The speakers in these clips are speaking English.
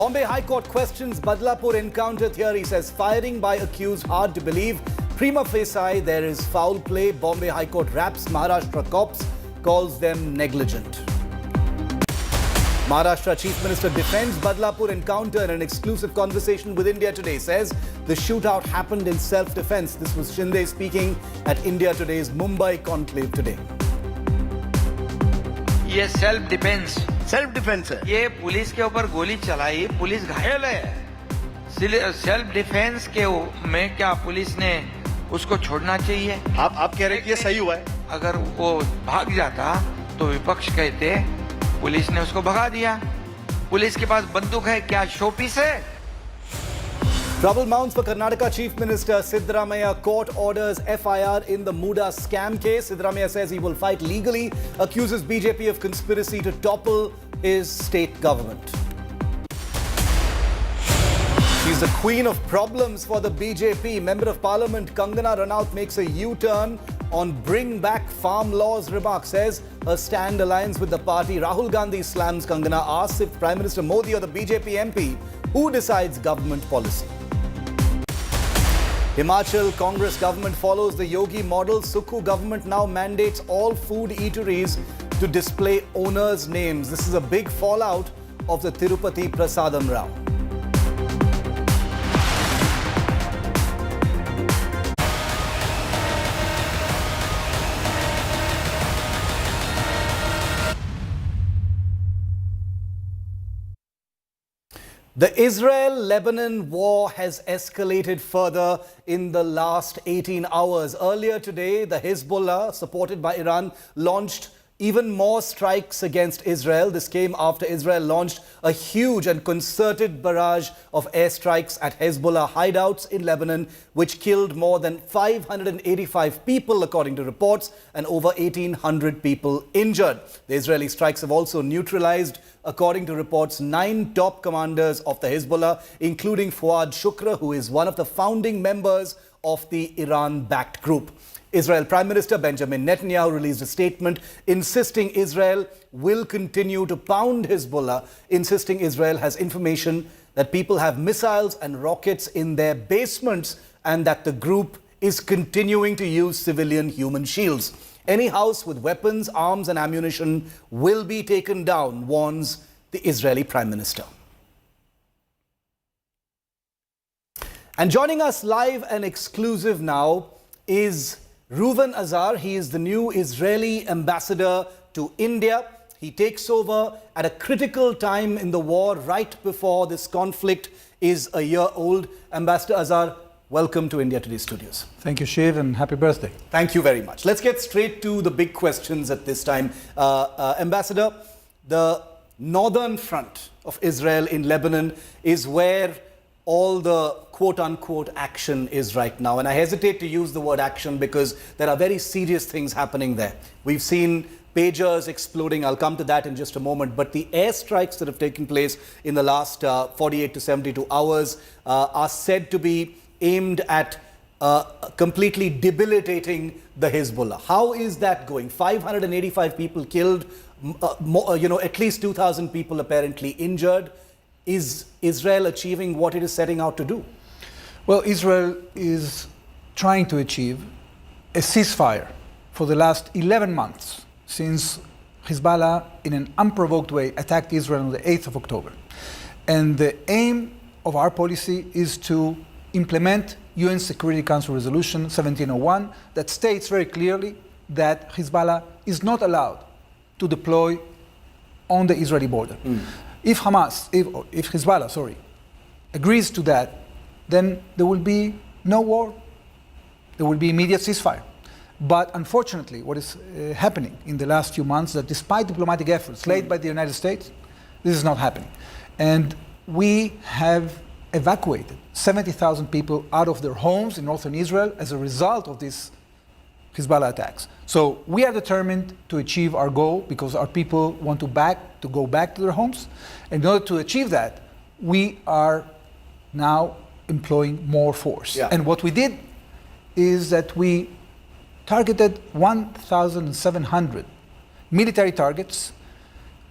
Bombay High Court questions Badlapur encounter theory, says firing by accused hard to believe. Prima facie, there is foul play. Bombay High Court raps Maharashtra cops, calls them negligent. Maharashtra Chief Minister defends Badlapur encounter in an exclusive conversation with India Today. Says the shootout happened in self-defense. This was Shinde speaking at India Today's Mumbai conclave today. ये self defence है। ये police के ऊपर गोली चलाई, police घायल है। Self defence के में क्या पुलिस ने उसको छोड़ना चाहिए? आप कह रहे हैं कि ये सही हुआ है? अगर वो भाग जाता तो विपक्ष कहते पुलिस ने उसको भगा दिया। पुलिस के पास बंदूक है, क्या शोपीस है? Trouble mounts for Karnataka Chief Minister Siddaramaiah. Court orders FIR in the Muda scam case. Siddaramaiah says he will fight legally, accuses BJP of conspiracy to topple his state government. She's the queen of problems for the BJP. Member of Parliament Kangana Ranaut makes a U-turn on bring back farm laws remark. Says her stand aligns with the party. Rahul Gandhi slams Kangana, asks if Prime Minister Modi or the BJP MP who decides government policy. Himachal Congress government follows the Yogi model. Sukhu government now mandates all food eateries to display owners' names. This is a big fallout of the Tirupati prasadam row. The Israel-Lebanon war has escalated further in the last 18 hours. Earlier today, the Hezbollah, supported by Iran, launched even more strikes against Israel. This came after Israel launched a huge and concerted barrage of airstrikes at Hezbollah hideouts in Lebanon, which killed more than 585 people, according to reports, and over 1,800 people injured. The Israeli strikes have also neutralized, according to reports, 9 top commanders of the Hezbollah, including Fuad Shukra, who is one of the founding members of the Iran-backed group. Israel Prime Minister Benjamin Netanyahu released a statement insisting Israel will continue to pound Hezbollah, insisting Israel has information that people have missiles and rockets in their basements and that the group is continuing to use civilian human shields. Any house with weapons, arms and ammunition will be taken down, warns the Israeli Prime Minister. And joining us live and exclusive now is Reuven Azar. He is the new Israeli ambassador to India. He takes over at a critical time in the war, right before this conflict is a year old. Ambassador Azar, welcome to India Today Studios. Thank you, Shiv, and happy birthday. Thank you very much. Let's get straight to the big questions at this time. Ambassador, the northern front of Israel in Lebanon is where all the quote-unquote action is right now. And I hesitate to use the word action because there are very serious things happening there. We've seen pagers exploding. I'll come to that in just a moment. But the airstrikes that have taken place in the last 48 to 72 hours are said to be aimed at completely debilitating the Hezbollah. How is that going? 585 people killed, at least 2,000 people apparently injured. Is Israel achieving what it is setting out to do? Well, Israel is trying to achieve a ceasefire for the last 11 months since Hezbollah, in an unprovoked way, attacked Israel on the 8th of October. And the aim of our policy is to implement UN Security Council Resolution 1701 that states very clearly that Hezbollah is not allowed to deploy on the Israeli border. If Hezbollah, agrees to that, then there will be no war. There will be immediate ceasefire. But unfortunately, what is happening in the last few months, that despite diplomatic efforts led by the United States, this is not happening. And we have evacuated 70,000 people out of their homes in northern Israel as a result of these Hezbollah attacks. So we are determined to achieve our goal because our people want to go back to their homes. And in order to achieve that, we are now employing more force. Yeah. And what we did is that we targeted 1,700 military targets,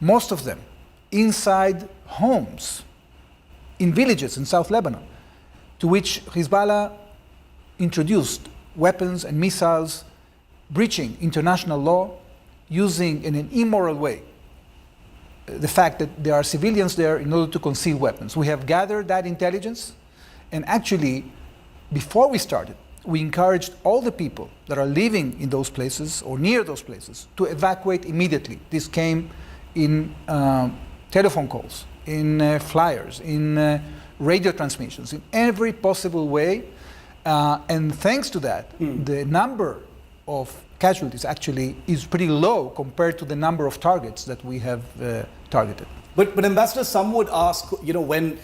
most of them inside homes in villages in South Lebanon, to which Hezbollah introduced weapons and missiles, breaching international law, using in an immoral way the fact that there are civilians there in order to conceal weapons. We have gathered that intelligence, and actually, before we started, we encouraged all the people that are living in those places or near those places to evacuate immediately. This came in telephone calls, in flyers, in radio transmissions, in every possible way. And thanks to that, the number of casualties actually is pretty low compared to the number of targets that we have targeted. But Ambassador, some would ask, when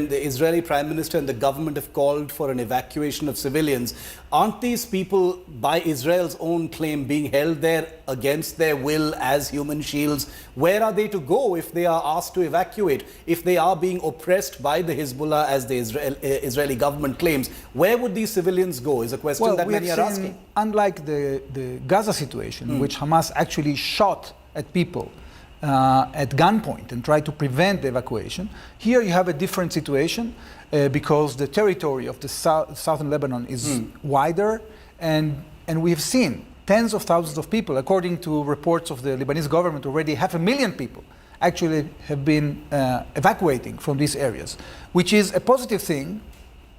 the Israeli Prime Minister and the government have called for an evacuation of civilians, aren't these people, by Israel's own claim, being held there against their will as human shields? Where are they to go if they are asked to evacuate? If they are being oppressed by the Hezbollah, as the Israeli government claims, where would these civilians go is a question that many are asking. Unlike the Gaza situation, in which Hamas actually shot at people at gunpoint and try to prevent the evacuation. Here you have a different situation because the territory of the southern Lebanon is wider, and we have seen tens of thousands of people, according to reports of the Lebanese government, already 500,000 people actually have been evacuating from these areas, which is a positive thing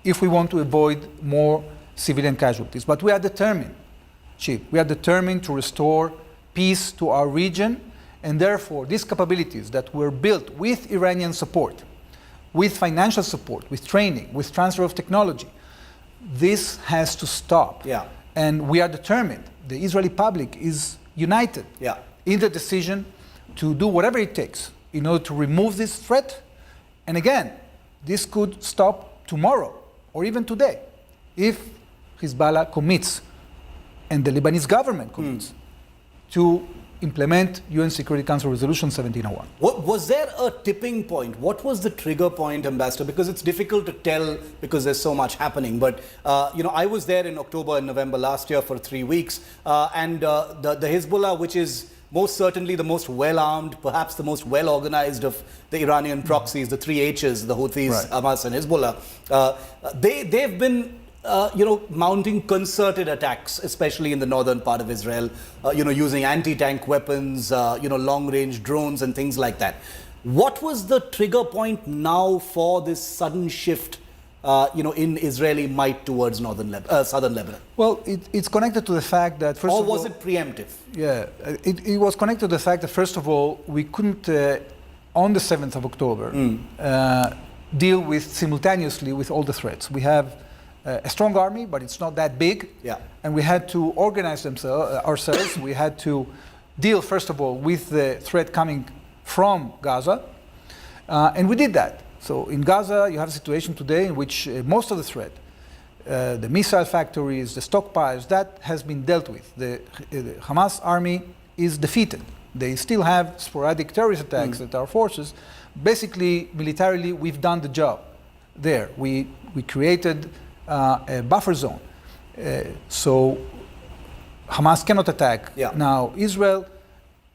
if we want to avoid more civilian casualties. But we are determined, Chief, we are determined to restore peace to our region. And therefore, these capabilities that were built with Iranian support, with financial support, with training, with transfer of technology, this has to stop. Yeah. And we are determined. The Israeli public is united in the decision to do whatever it takes in order to remove this threat. And again, this could stop tomorrow or even today if Hezbollah commits and the Lebanese government commits to implement UN Security Council Resolution 1701. Was there a tipping point? What was the trigger point, Ambassador? Because it's difficult to tell because there's so much happening. But, I was there in October and November last year for 3 weeks. And the Hezbollah, which is most certainly the most well-armed, perhaps the most well-organized of the Iranian proxies, the three H's, the Houthis, Hamas and Hezbollah, they've been mounting concerted attacks, especially in the northern part of Israel, using anti-tank weapons, long-range drones and things like that. What was the trigger point now for this sudden shift, in Israeli might towards southern Lebanon? Well, it's connected to the fact that, first of all... Or was it preemptive? Yeah, it was connected to the fact that, first of all, we couldn't, on the 7th of October, deal with simultaneously with all the threats. We have a strong army, but it's not that big. Yeah. And we had to organize ourselves. We had to deal, first of all, with the threat coming from Gaza. And we did that. So in Gaza, you have a situation today in which most of the threat, the missile factories, the stockpiles, that has been dealt with. The Hamas army is defeated. They still have sporadic terrorist attacks at our forces. Basically, militarily, we've done the job there. We created a buffer zone. So Hamas cannot attack now Israel.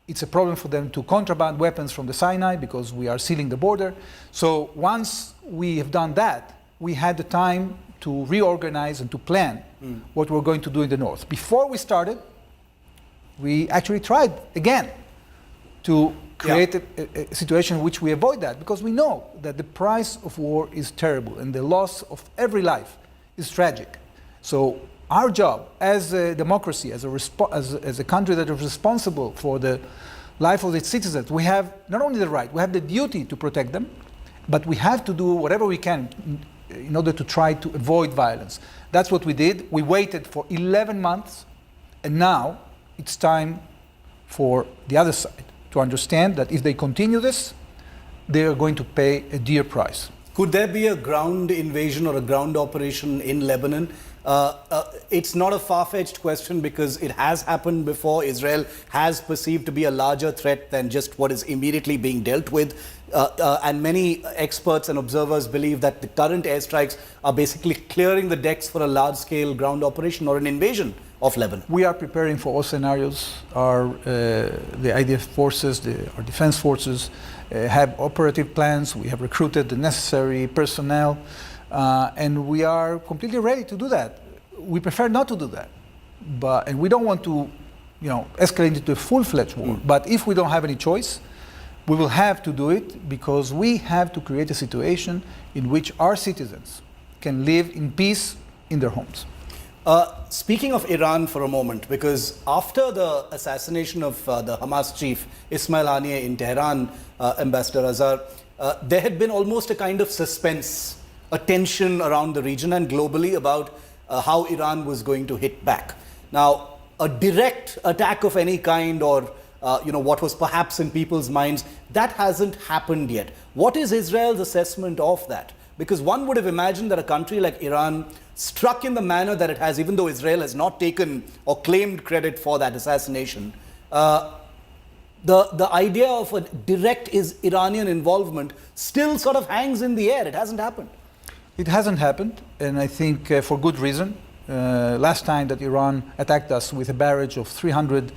It's a problem for them to contraband weapons from the Sinai because we are sealing the border. So once we have done that, we had the time to reorganize and to plan what we're going to do in the north. Before we started, we actually tried again to create a situation in which we avoid that, because we know that the price of war is terrible and the loss of every life is tragic. So our job as a democracy, as a country that is responsible for the life of its citizens, we have not only the right, we have the duty to protect them, but we have to do whatever we can in order to try to avoid violence. That's what we did. We waited for 11 months, and now it's time for the other side to understand that if they continue this, they are going to pay a dear price. Could there be a ground invasion or a ground operation in Lebanon? It's not a far-fetched question because it has happened before. Israel has perceived to be a larger threat than just what is immediately being dealt with. And many experts and observers believe that the current airstrikes are basically clearing the decks for a large-scale ground operation or an invasion of Lebanon? We are preparing for all scenarios. The IDF forces, our defense forces, have operative plans. We have recruited the necessary personnel, and we are completely ready to do that. We prefer not to do that, and we don't want to, escalate into a full-fledged war. But if we don't have any choice, we will have to do it because we have to create a situation in which our citizens can live in peace in their homes. Speaking of Iran for a moment, because after the assassination of the Hamas chief Ismail Haniyeh in Tehran, Ambassador Azhar, there had been almost a kind of suspense, a tension around the region and globally about how Iran was going to hit back. Now, a direct attack of any kind or what was perhaps in people's minds, that hasn't happened yet. What is Israel's assessment of that? Because one would have imagined that a country like Iran, struck in the manner that it has, even though Israel has not taken or claimed credit for that assassination, the idea of a direct Iranian involvement still sort of hangs in the air. It hasn't happened. It hasn't happened, and I think for good reason. Last time that Iran attacked us with a barrage of 300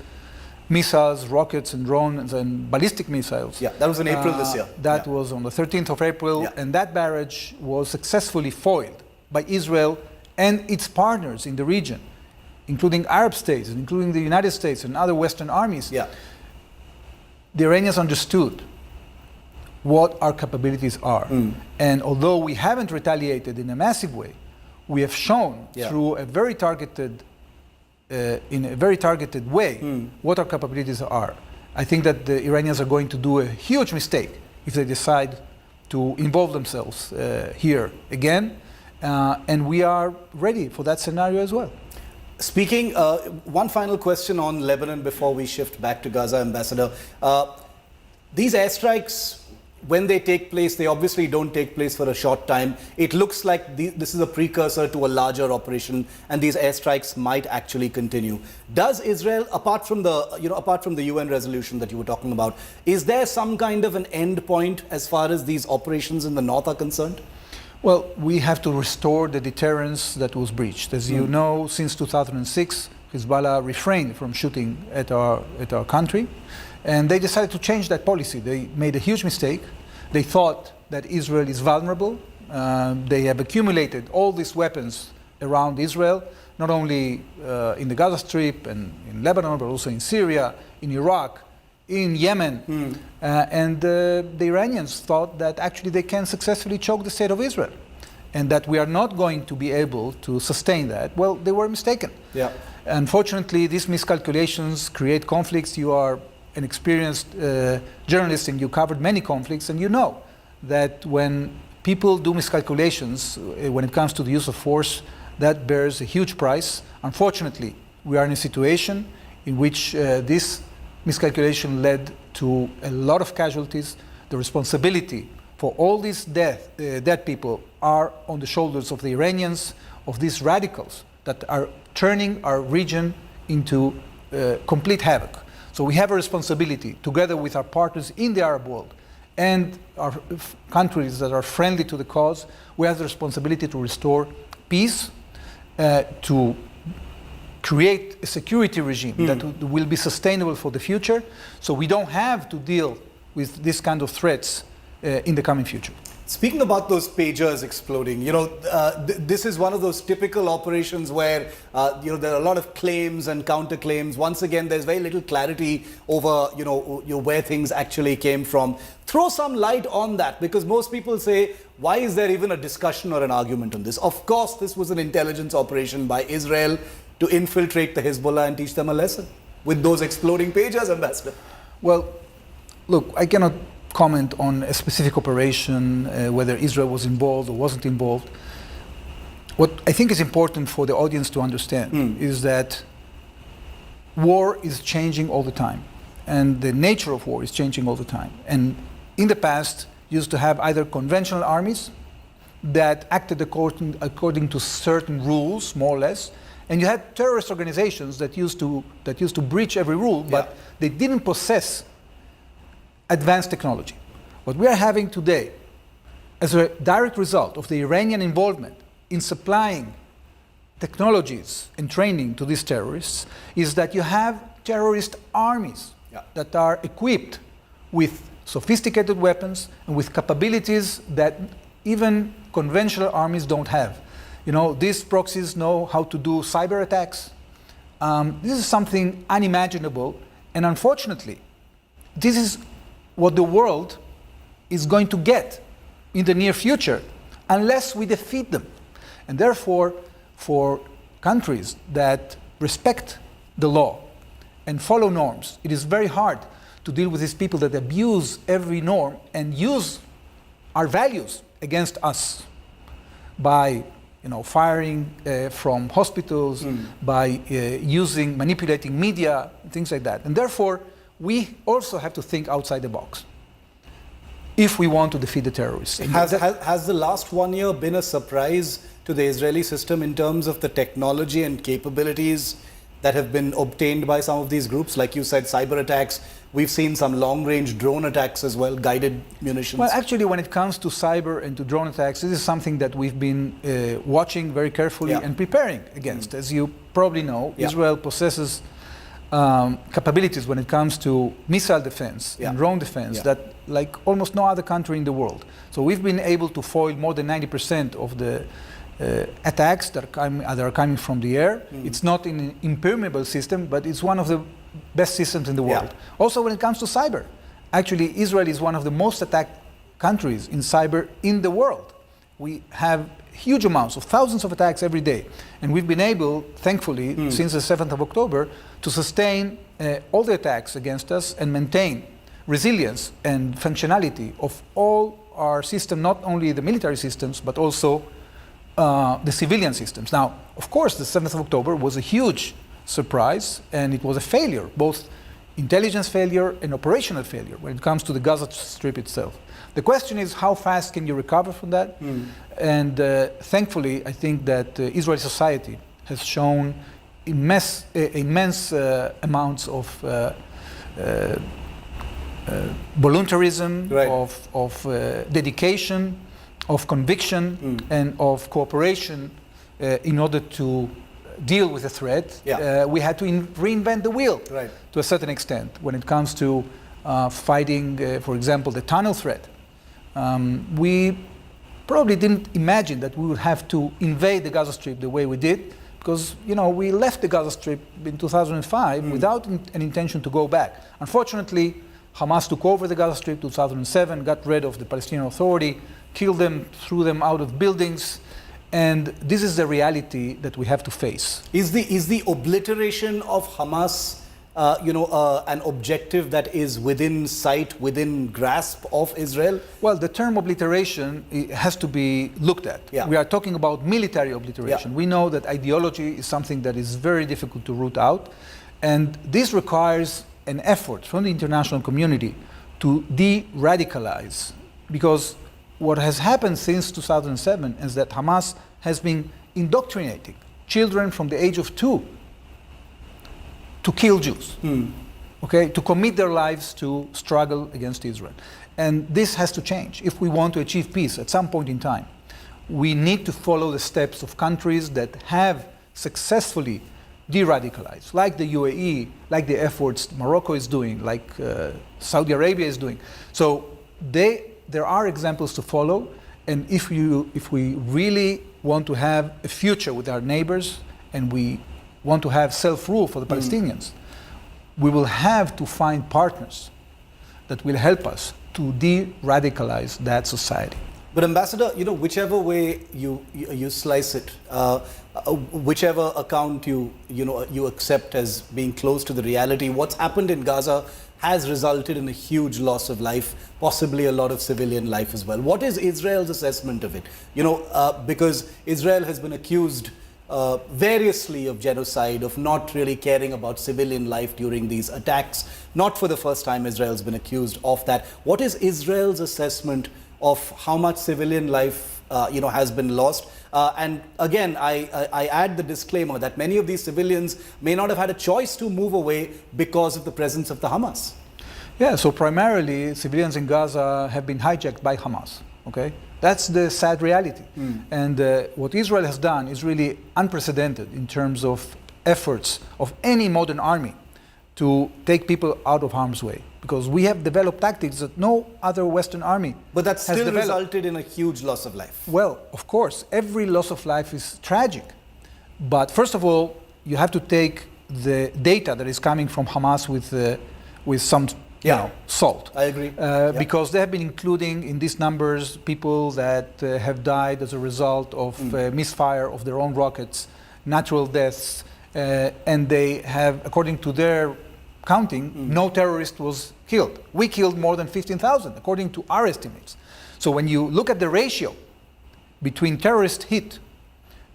missiles, rockets, and drones, and ballistic missiles. Yeah, that was in April this year. That was on the 13th of April, and that barrage was successfully foiled by Israel and its partners in the region, including Arab states, including the United States and other Western armies. Yeah. The Iranians understood what our capabilities are. And although we haven't retaliated in a massive way, we have shown through a very targeted in a very targeted way what our capabilities are. I think that the Iranians are going to do a huge mistake if they decide to involve themselves here again, and we are ready for that scenario as well. Speaking, one final question on Lebanon before we shift back to Gaza, Ambassador. These airstrikes, when they take place, they obviously don't take place for a short time. It looks like this is a precursor to a larger operation, and these airstrikes might actually continue. Does Israel, apart from the UN resolution that you were talking about, is there some kind of an end point as far as these operations in the north are concerned? Well, we have to restore the deterrence that was breached. As you know, since 2006, Hezbollah refrained from shooting at our country. And they decided to change that policy. They made a huge mistake. They thought that Israel is vulnerable. They have accumulated all these weapons around Israel, not only in the Gaza Strip and in Lebanon, but also in Syria, in Iraq, in Yemen. And the Iranians thought that actually they can successfully choke the state of Israel and that we are not going to be able to sustain that. Well, they were mistaken. Yeah. Unfortunately, these miscalculations create conflicts. You are an experienced journalist and you covered many conflicts, and you know that when people do miscalculations when it comes to the use of force, that bears a huge price. Unfortunately, we are in a situation in which this miscalculation led to a lot of casualties. The responsibility for all these dead people are on the shoulders of the Iranians, of these radicals that are turning our region into complete havoc. So we have a responsibility, together with our partners in the Arab world and our countries that are friendly to the cause, we have the responsibility to restore peace, to create a security regime that will be sustainable for the future, so we don't have to deal with this kind of threats in the coming future. Speaking about those pagers exploding, this is one of those typical operations where, there are a lot of claims and counterclaims. Once again, there's very little clarity over, where things actually came from. Throw some light on that, because most people say, why is there even a discussion or an argument on this? Of course, this was an intelligence operation by Israel to infiltrate the Hezbollah and teach them a lesson with those exploding pagers, Ambassador. Well, look, I cannot comment on a specific operation, whether Israel was involved or wasn't involved. What I think is important for the audience to understand is that war is changing all the time, and the nature of war is changing all the time. And in the past, you used to have either conventional armies that acted according to certain rules, more or less, and you had terrorist organizations that used to breach every rule, but they didn't possess advanced technology. What we are having today, as a direct result of the Iranian involvement in supplying technologies and training to these terrorists is that you have terrorist armies that are equipped with sophisticated weapons and with capabilities that even conventional armies don't have. You know, these proxies know how to do cyber attacks. This is something unimaginable, and unfortunately, this is what the world is going to get in the near future unless we defeat them. And therefore, for countries that respect the law and follow norms, it is very hard to deal with these people that abuse every norm and use our values against us by firing from hospitals, by manipulating media, things like that. And therefore, we also have to think outside the box if we want to defeat the terrorists. Has the last 1 year been a surprise to the Israeli system in terms of the technology and capabilities that have been obtained by some of these groups? Like you said, cyber attacks. We've seen some long-range drone attacks as well, guided munitions. Well, actually, when it comes to cyber and to drone attacks, this is something that we've been watching very carefully and preparing against. As you probably know, Israel possesses capabilities when it comes to missile defense and drone defense that like almost no other country in the world. So we've been able to foil more than 90% of the attacks that are coming from the air. It's not an impermeable system, but it's one of the best systems in the world. Also, when it comes to cyber, actually Israel is one of the most attacked countries in cyber in the world. We have huge amounts of thousands of attacks every day, and we've been able, thankfully, since the 7th of October, to sustain all the attacks against us and maintain resilience and functionality of all our systems, not only the military systems, but also the civilian systems. Now, of course, the 7th of October was a huge surprise, and it was a failure, both intelligence failure and operational failure when it comes to the Gaza Strip itself. The question is, how fast can you recover from that? And thankfully, I think that Israeli society has shown immense amounts of voluntarism, of dedication, of conviction, and of cooperation in order to deal with the threat. We had to reinvent the wheel to a certain extent when it comes to fighting, for example, the tunnel threat. We probably didn't imagine that we would have to invade the Gaza Strip the way we did, because we left the Gaza Strip in 2005 without an intention to go back. Unfortunately, Hamas took over the Gaza Strip in 2007, got rid of the Palestinian Authority, killed them, threw them out of buildings, and this is the reality that we have to face. Is the obliteration of Hamas an objective that is within sight, within grasp of Israel? Well, the term obliteration has to be looked at. We are talking about military obliteration. We know that ideology is something that is very difficult to root out, and this requires an effort from the international community to de-radicalize, because what has happened since 2007 is that Hamas has been indoctrinating children from the age of 2 to kill Jews, to commit their lives to struggle against Israel. And this has to change. If we want to achieve peace at some point in time, we need to follow the steps of countries that have successfully de-radicalized, like the UAE, like the efforts Morocco is doing, like Saudi Arabia is doing. So there are examples to follow, and if we really want to have a future with our neighbors, and we want to have self-rule for the Palestinians, we will have to find partners that will help us to de-radicalize that society. But Ambassador, whichever way you slice it, whichever account you accept as being close to the reality, what's happened in Gaza has resulted in a huge loss of life, possibly a lot of civilian life as well. What is Israel's assessment of it? Because Israel has been accused variously of genocide, of not really caring about civilian life during these attacks. Not for the first time Israel's been accused of that. What is Israel's assessment of how much civilian life has been lost? And again, I add the disclaimer that many of these civilians may not have had a choice to move away because of the presence of the Hamas. Yeah, so primarily civilians in Gaza have been hijacked by Hamas, That's the sad reality. And what Israel has done is really unprecedented in terms of efforts of any modern army to take people out of harm's way. Because we have developed tactics that no other Western army But that has still developed. resulted in a huge loss of life. Well, of course, every loss of life is tragic. But first of all, you have to take the data that is coming from Hamas with some salt. I agree. Because they have been including in these numbers people that have died as a result of misfire of their own rockets, natural deaths, and they have, according to their counting, no terrorist was killed. We killed more than 15,000, according to our estimates. So when you look at the ratio between terrorist hit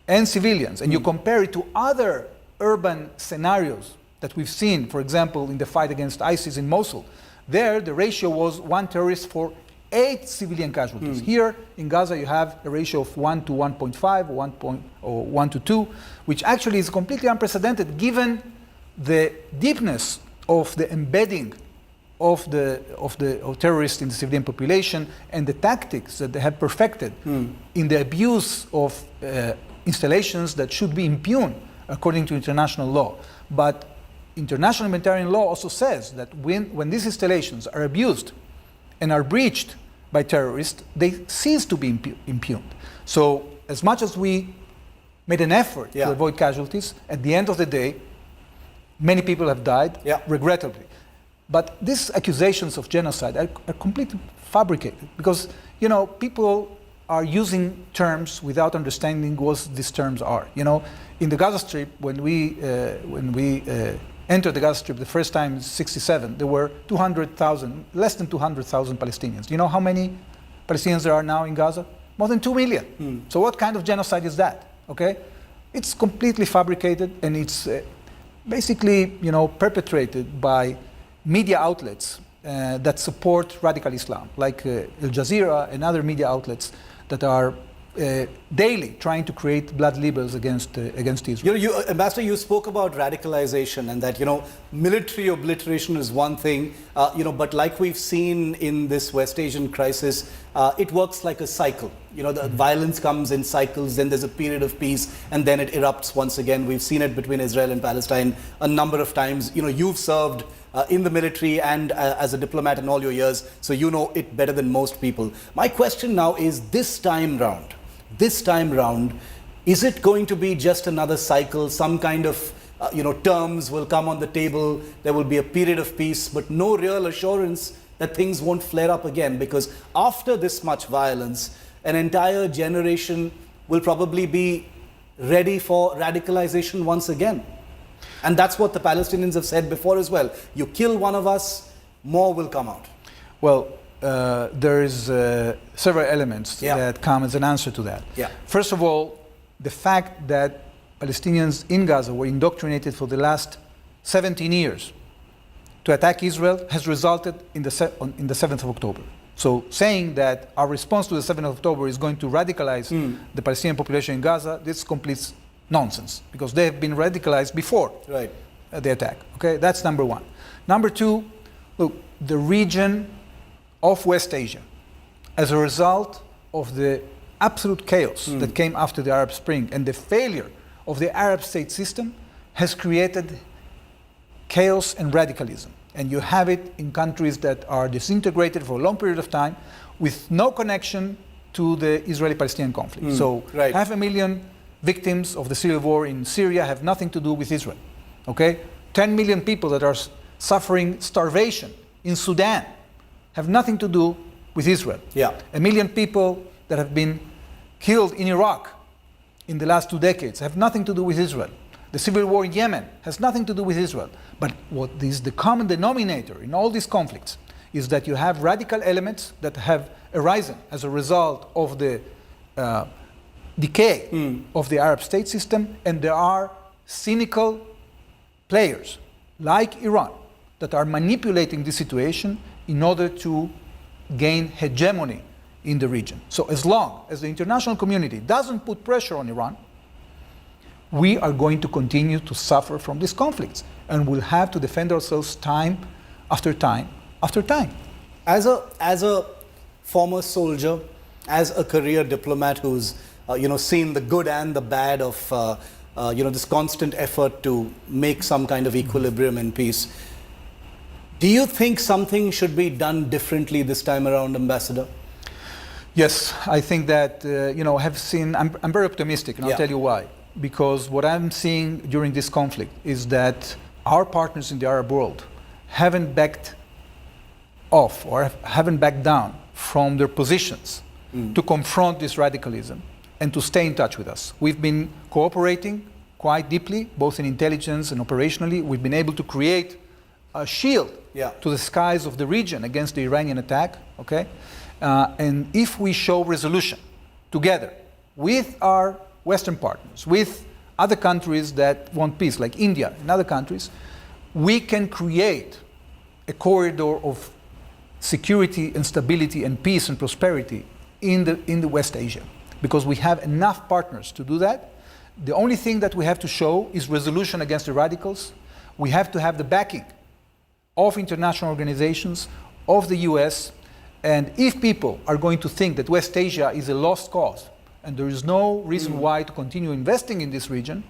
and civilians, and you compare it to other urban scenarios that we've seen, for example, in the fight against ISIS in Mosul, there the ratio was 1 terrorist for 8 civilian casualties. Here in Gaza, you have a ratio of 1 to 1.5 or 1 to 2, which actually is completely unprecedented given the deepness of the embedding of terrorists in the civilian population and the tactics that they have perfected in the abuse of installations that should be impugned according to international law. But international humanitarian law also says that when these installations are abused and are breached by terrorists, they cease to be impugned. So as much as we made an effort to avoid casualties, at the end of the day, many people have died, regrettably. But these accusations of genocide are completely fabricated because, people are using terms without understanding what these terms are. In the Gaza Strip, when we entered the Gaza Strip the first time in '67, there were 200,000, less than 200,000 Palestinians. Do you know how many Palestinians there are now in Gaza? More than 2 million. So what kind of genocide is that? Okay, it's completely fabricated, and it's basically, perpetrated by media outlets that support radical Islam, like Al Jazeera and other media outlets that are daily trying to create blood libels against Israel. Ambassador, you spoke about radicalization and that, military obliteration is one thing, but like we've seen in this West Asian crisis, it works like a cycle. The violence comes in cycles, then there's a period of peace, and then it erupts once again. We've seen it between Israel and Palestine a number of times. You've served in the military and as a diplomat in all your years, so you know it better than most people. My question now is, this time round, is it going to be just another cycle? Some kind of terms will come on the table, there will be a period of peace, but no real assurance that things won't flare up again, because after this much violence, an entire generation will probably be ready for radicalization once again. And that's what the Palestinians have said before as well. You kill one of us, more will come out. Well, there is several elements that come as an answer to that. First of all, the fact that Palestinians in Gaza were indoctrinated for the last 17 years to attack Israel has resulted in the 7th of October. So saying that our response to the 7th of October is going to radicalize the Palestinian population in Gaza, this completes nonsense, because they have been radicalized before the attack. Okay, that's number one. Number two, look, the region of West Asia, as a result of the absolute chaos that came after the Arab Spring and the failure of the Arab state system, has created chaos and radicalism. And you have it in countries that are disintegrated for a long period of time with no connection to the Israeli-Palestinian conflict. So 500,000 victims of the civil war in Syria have nothing to do with Israel. Okay? 10 million people that are suffering starvation in Sudan have nothing to do with Israel. 1 million people that have been killed in Iraq in the last 2 decades have nothing to do with Israel. The civil war in Yemen has nothing to do with Israel. But what is the common denominator in all these conflicts is that you have radical elements that have arisen as a result of the decay of the Arab state system, and there are cynical players like Iran that are manipulating the situation in order to gain hegemony in the region. So as long as the international community doesn't put pressure on Iran, we are going to continue to suffer from these conflicts, and we'll have to defend ourselves time after time after time. As a former soldier, as a career diplomat who's seen the good and the bad of this constant effort to make some kind of equilibrium and peace, do you think something should be done differently this time around, Ambassador? Yes, I think that, I'm very optimistic, and I'll tell you why. Because what I'm seeing during this conflict is that our partners in the Arab world haven't backed off or haven't backed down from their positions to confront this radicalism and to stay in touch with us. We've been cooperating quite deeply, both in intelligence and operationally. We've been able to create a shield to the skies of the region against the Iranian attack, okay? And if we show resolution together with our Western partners, with other countries that want peace, like India and other countries, we can create a corridor of security and stability and peace and prosperity in the West Asia, because we have enough partners to do that. The only thing that we have to show is resolution against the radicals. We have to have the backing of international organizations, of the US, and if people are going to think that West Asia is a lost cause and there is no reason why to continue investing in this region,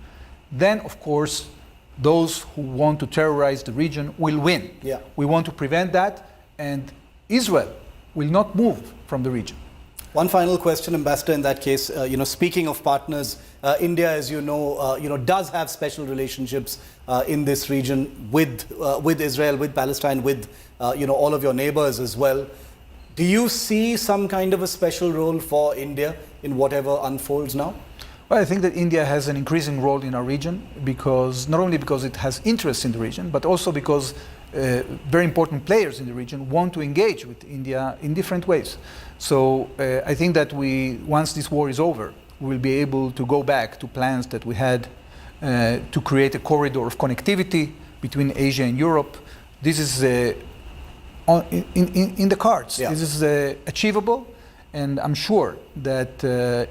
then of course those who want to terrorize the region will win. We want to prevent that, and Israel will not move from the region. One final question, Ambassador, in that case, speaking of partners, India, as you know, does have special relationships in this region with Israel, with Palestine, with all of your neighbors as well. Do you see some kind of a special role for India in whatever unfolds now? Well, I think that India has an increasing role in our region, because not only because it has interests in the region, but also because very important players in the region want to engage with India in different ways. So I think that once this war is over, we will be able to go back to plans that we had to create a corridor of connectivity between Asia and Europe. This is in the cards. This is achievable, and I'm sure that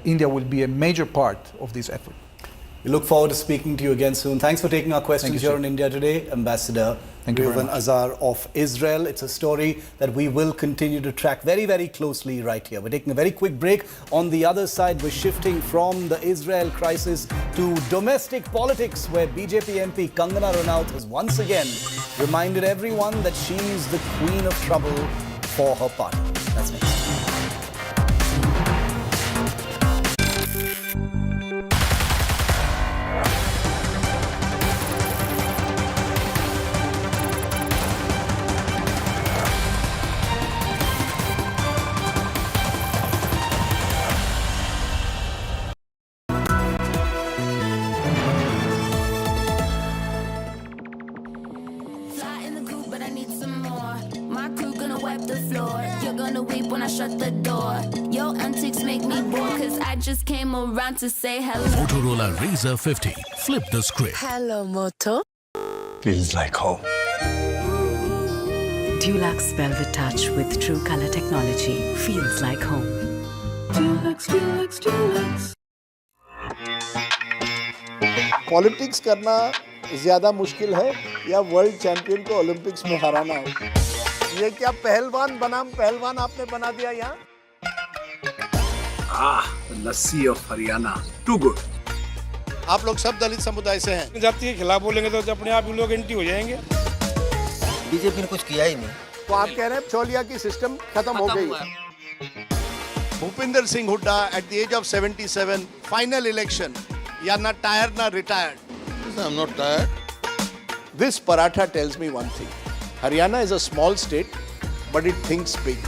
India will be a major part of this effort. We look forward to speaking to you again soon. Thanks for taking our questions here on India Today, Ambassador Reuven Azar of Israel. It's a story that we will continue to track very, very closely right here. We're taking a very quick break. On the other side, we're shifting from the Israel crisis to domestic politics, where BJP MP Kangana Ranaut has once again reminded everyone that she's the queen of trouble for her party. That's next. Shut the door. Your antics make me bored, cause I just came around to say hello. Motorola Razr 50. Flip the script. Hello, Moto. Feels like home. Dulux Velvet Touch with True Color Technology. Feels like home. Dulux, Dulux, Dulux. Politics करना ज्यादा मुश्किल है या world champion को Olympics में हराना हो? ये क्या पहलवान बनाम पहलवान आपने बना दिया यहाँ? लस्सी ऑफ हरियाणा टू गुड। आप लोग सब दलित समुदाय से हैं। जाति के खिलाफ बोलेंगे तो अपने आप ही लोग एंटी हो जाएंगे। बीजेपी ने कुछ किया ही नहीं। तो आप कह रहे हैं चौलिया की सिस्टम खत्म हो गई। Bhupinder Singh Hooda at the age of 77, final election. You are not tired, not retired. I'm not tired. This paratha tells me one thing. Haryana is a small state, but it thinks big.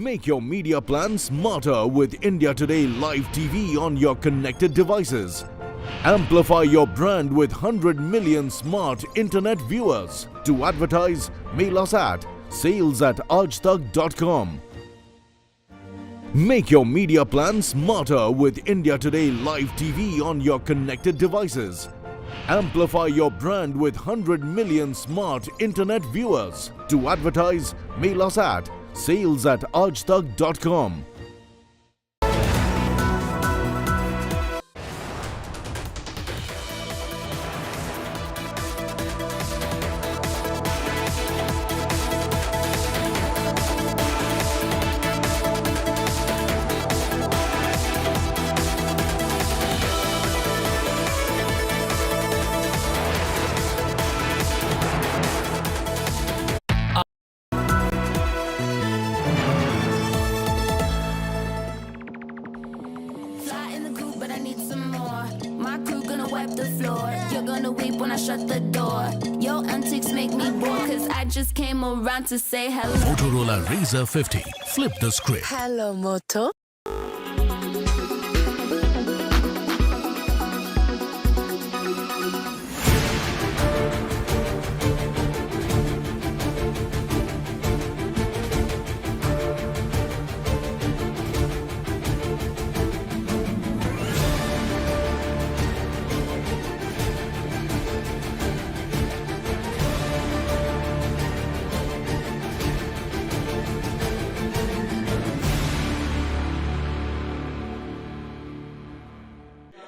Make your media plan smarter with India Today Live TV on your connected devices. Amplify your brand with 100 million smart internet viewers. To advertise, mail us at sales@aajtak.com. Make your media plan smarter with India Today Live TV on your connected devices. Amplify your brand with 100 million smart internet viewers. To advertise, mail us at sales@aajtak.com. Fly in the coop, but I need some more. My crew gonna wipe the floor. You're gonna weep when I shut the door. Your antics make me bored, cause I just came around to say hello. Motorola Razr 50. Flip the script. Hello, Moto.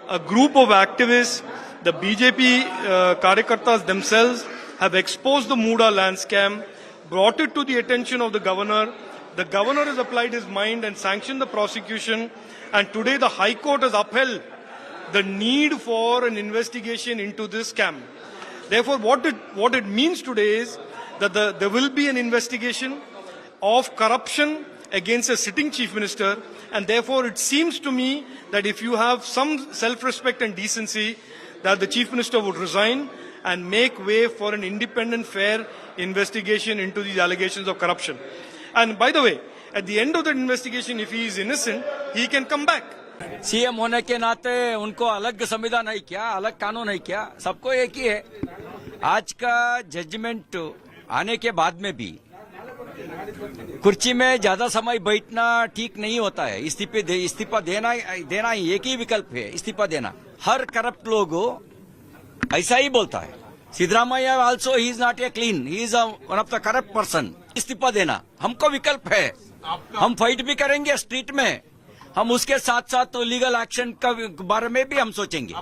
A group of activists, the BJP Karyakartas themselves, have exposed the Mooda land scam, brought it to the attention of the governor. The governor has applied his mind and sanctioned the prosecution, and today the High Court has upheld the need for an investigation into this scam. Therefore, what it means today is that there will be an investigation of corruption against a sitting chief minister, and therefore it seems to me that if you have some self-respect and decency, that the chief minister would resign and make way for an independent, fair investigation into these allegations of corruption. And by the way, at the end of that investigation, if he is innocent, he can come back. CM होने के नाते उनको अलग संविधान नहीं क्या, अलग कानून नहीं क्या, सबको एक ही है। आज का जजमेंट आने के बाद में भी कुर्सी में ज्यादा समय बैठना ठीक नहीं होता है। इस्तीफा देना ही एक ही विकल्प है, इस्तीफा देना। हर करप्ट लोग ऐसा ही बोलता है। Siddaramaiah also he is not a clean, he is one of the corrupt person. इस्तीफा देना हमको विकल्प है, हम फाइट भी करेंगे स्ट्रीट में, हम उसके साथ साथ लीगल एक्शन का बारे में भी हम सोचेंगे।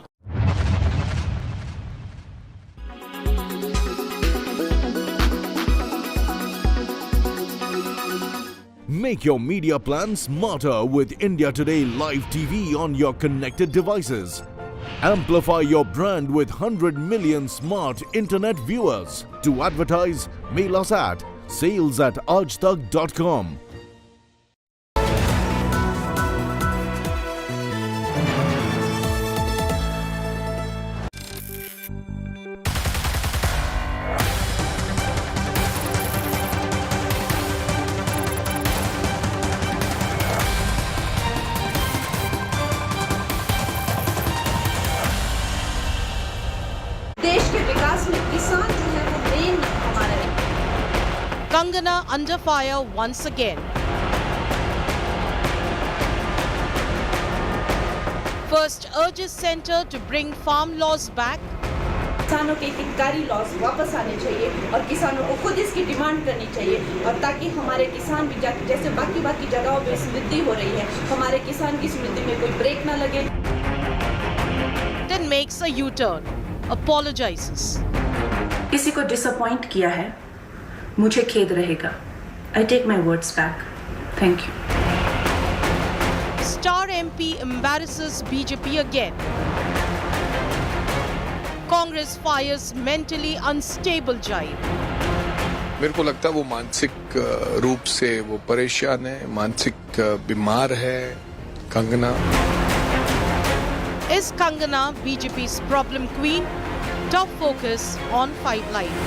Make your media plan smarter with India Today Live TV on your connected devices. Amplify your brand with 100 million smart internet viewers. To advertise, mail us at sales@aajtak.com. Kangana under fire once again. First urges centre to bring farm laws back. किसानों के हितकारी loss वापस आने चाहिए और किसानों को खुद इसकी डिमांड करनी चाहिए, और ताकि हमारे किसान भी जैसे बाकी जगहों पे समृद्धि हो रही है, हमारे किसान की समृद्धि में कोई ब्रेक ना लगे। Then makes a U-turn, apologizes. किसी को डिसअपॉइंट किया है, मुझे खेद रहेगा। I take my words back. Thank you. Star MP embarrasses BJP again. Congress fires mentally unstable giant. मेरे को लगता है वो मानसिक रूप से वो परेशान है, मानसिक बीमार है Kangana. Is Kangana BJP's problem queen? Top focus on 5 Live.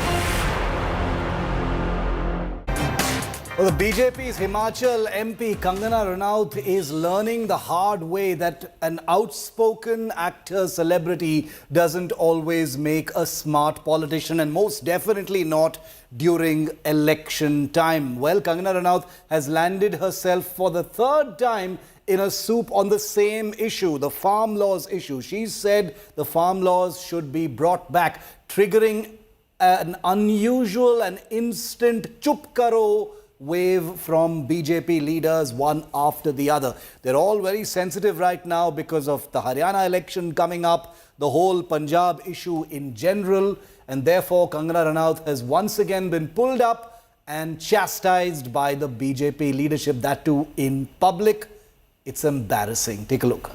Well, the BJP's Himachal MP Kangana Ranaut is learning the hard way that an outspoken actor celebrity doesn't always make a smart politician, and most definitely not during election time. Well, Kangana Ranaut has landed herself for the third time in a soup on the same issue, the farm laws issue. She said the farm laws should be brought back, triggering an unusual and instant chup karo wave from BJP leaders, one after the other. They're all very sensitive right now because of the Haryana election coming up, the whole Punjab issue in general, and therefore Kangana Ranaut has once again been pulled up and chastised by the BJP leadership, that too in public. It's embarrassing. Take a look.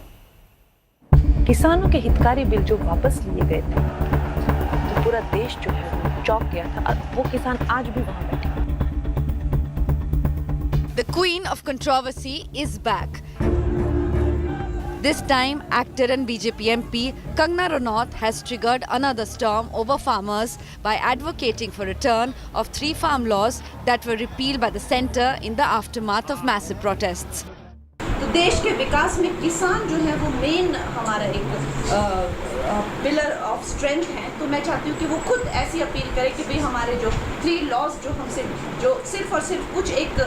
किसानों के हितकारी bill जो वापस लिए गए थे, तो पूरा देश जो है वो चौंक गया था। वो किसान आज भी वहां बैठे। The queen of controversy is back. This time, actor and BJP MP Kangana Ranaut has triggered another storm over farmers by advocating for return of 3 farm laws that were repealed by the centre in the aftermath of massive protests. तो देश के विकास में किसान जो है वो main हमारा एक पिलर ऑफ स्ट्रेंथ है। तो मैं चाहती हूँ कि वो खुद ऐसी अपील करे कि भाई हमारे जो 3 लॉज जो हमसे जो सिर्फ और सिर्फ कुछ एक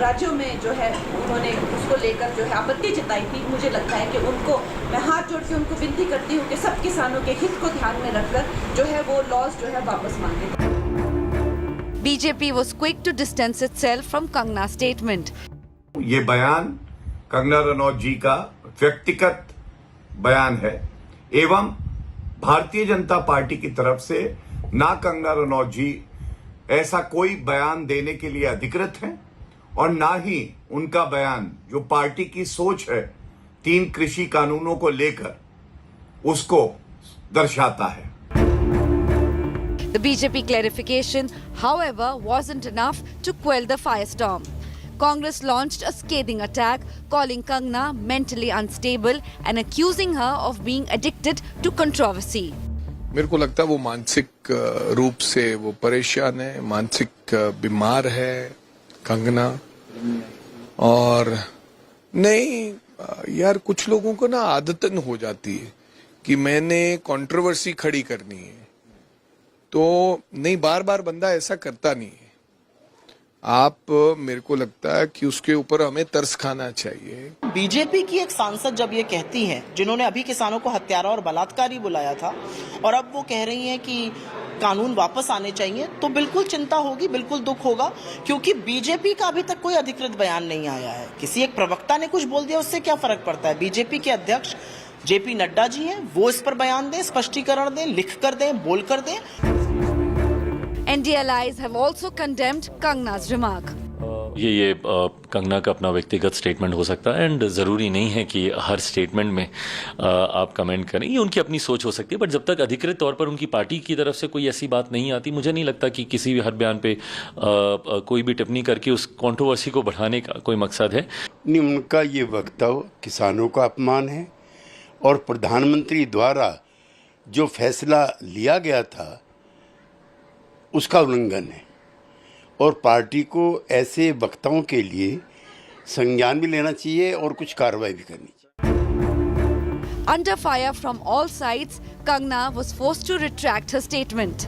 राज्यों में जो है उन्होंने उसको लेकर जो है आपत्ति जताई थी, मुझे लगता है कि उनको मैं हाथ जोड़ के उनको विनती करती हूँ कि सब किसानों के हित को ध्यान में रखकर जो है वो लॉज जो है वापस मांगे। BJP was quick to distance itself from Kangana's statement. ये बयान कंगना रनौत जी का व्यक्तिगत बयान है एवं भारतीय जनता पार्टी की तरफ से ना कंगना रनौत जी ऐसा कोई बयान देने के लिए अधिकृत हैं और ना ही उनका बयान जो पार्टी की सोच है 3 कृषि कानूनों को लेकर उसको दर्शाता है। The BJP clarification, however, wasn't enough to quell the firestorm. Congress launched a scathing attack, calling Kangana mentally unstable and accusing her of being addicted to controversy. मेरे को लगता है वो मानसिक रूप से वो परेशान है, मानसिक बीमार है कंगना। और नहीं यार, कुछ लोगों को ना आदतन हो जाती है कि मैंने कंट्रोवर्सी खड़ी करनी है, तो नहीं, बार बार बंदा ऐसा करता नहीं है। आप, मेरे को लगता है कि उसके ऊपर हमें तरस खाना चाहिए। बीजेपी की एक सांसद जब ये कहती हैं, जिन्होंने अभी किसानों को हत्यारा और बलात्कारी बुलाया था, और अब वो कह रही हैं कि कानून वापस आने चाहिए, तो बिल्कुल चिंता होगी, बिल्कुल दुख होगा, क्योंकि बीजेपी का अभी तक कोई अधिकृत बयान नहीं आया है। किसी एक प्रवक्ता ने कुछ बोल दिया, उससे क्या फर्क पड़ता है? बीजेपी के अध्यक्ष जेपी नड्डा जी हैं, वो इस पर बयान दें, स्पष्टीकरण दें, लिख कर दें, बोल कर दें। NDLIs have also condemned Kangana's remark. ये कंगना का अपना व्यक्तिगत स्टेटमेंट हो सकता है एंड ज़रूरी नहीं है कि हर स्टेटमेंट में आप कमेंट करें, ये उनकी अपनी सोच हो सकती है। बट जब तक अधिकृत तौर पर उनकी पार्टी की तरफ से कोई ऐसी बात नहीं आती, मुझे नहीं लगता कि किसी भी हर बयान पे कोई भी टिप्पणी करके उस कंट्रोवर्सी को बढ़ाने का कोई मकसद है। नहीं, उनका ये वक्तव्य किसानों का अपमान है और प्रधानमंत्री द्वारा जो फैसला लिया गया था उसका उल्लंघन है, और पार्टी को ऐसे वक्ताओं के लिए संज्ञान भी लेना चाहिए और कुछ कार्रवाई भी करनी चाहिए। Under fire from all sides, Kangana was forced to retract her statement.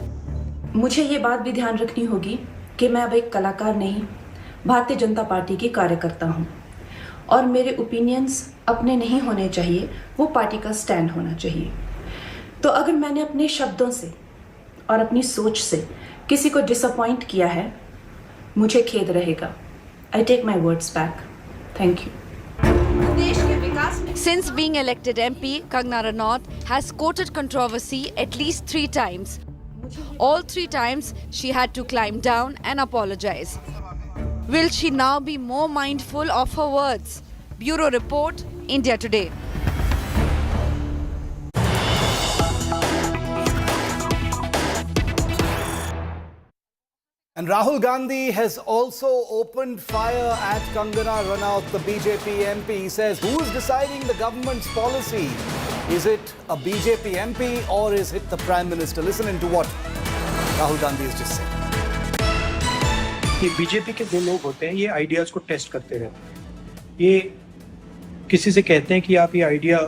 मुझे ये बात भी ध्यान रखनी होगी कि मैं अब एक कलाकार नहीं, भारतीय जनता पार्टी की कार्यकर्ता हूँ, और मेरे ओपिनियंस अपने नहीं होने चाहिए, वो पार्टी का स्टैंड होना चाहिए। तो अगर मैंने अपने शब्दों से और अपनी सोच से किसी को डिसअपॉइंट किया है, मुझे खेद रहेगा। I take my words back. Thank you. Since being elected MP, Kangana Ranaut has quoted controversy at least 3 times. All 3 times she had to climb down and apologize. Will she now be more mindful of her words? Bureau Report, India Today. And Rahul Gandhi has also opened fire at Kangana Ranaut, the BJP MP. He says, who is deciding the government's policy? Is it a BJP MP or is it the Prime Minister? Listen into what Rahul Gandhi has just said. ये BJP के दो लोग होते हैं, ये ideas को test करते रहते हैं। ये किसी से कहते हैं कि आप ये आइडिया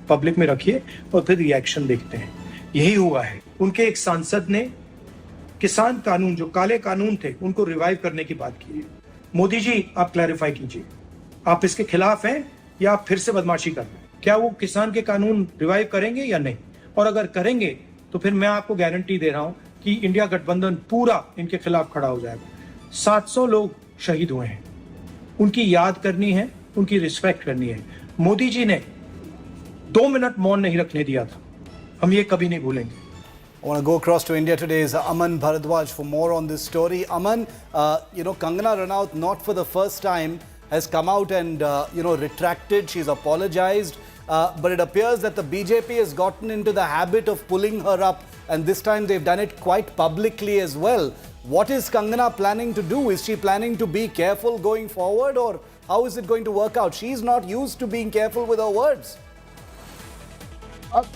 पब्लिक में रखिए और फिर रिएक्शन देखते हैं। यही हुआ है। उनके एक सांसद ने किसान कानून, जो काले कानून थे, उनको रिवाइव करने की बात की है। मोदी जी, आप क्लैरिफाई कीजिए, आप इसके खिलाफ हैं या आप फिर से बदमाशी कर रहे हैं? क्या वो किसान के कानून रिवाइव करेंगे या नहीं? और अगर करेंगे तो फिर मैं आपको गारंटी दे रहा हूं कि इंडिया गठबंधन पूरा इनके खिलाफ खड़ा हो जाएगा। 700 लोग शहीद हुए हैं, उनकी याद करनी है, उनकी रिस्पेक्ट करनी है। मोदी जी ने 2 मिनट मौन नहीं रखने दिया था, हम ये कभी नहीं भूलेंगे। I want to go across to India Today's Aman Bharadwaj for more on this story. Aman, Kangana Ranaut, not for the first time, has come out and, retracted. She's apologized. But it appears that the BJP has gotten into the habit of pulling her up. And this time they've done it quite publicly as well. What is Kangana planning to do? Is she planning to be careful going forward? Or how is it going to work out? She's not used to being careful with her words.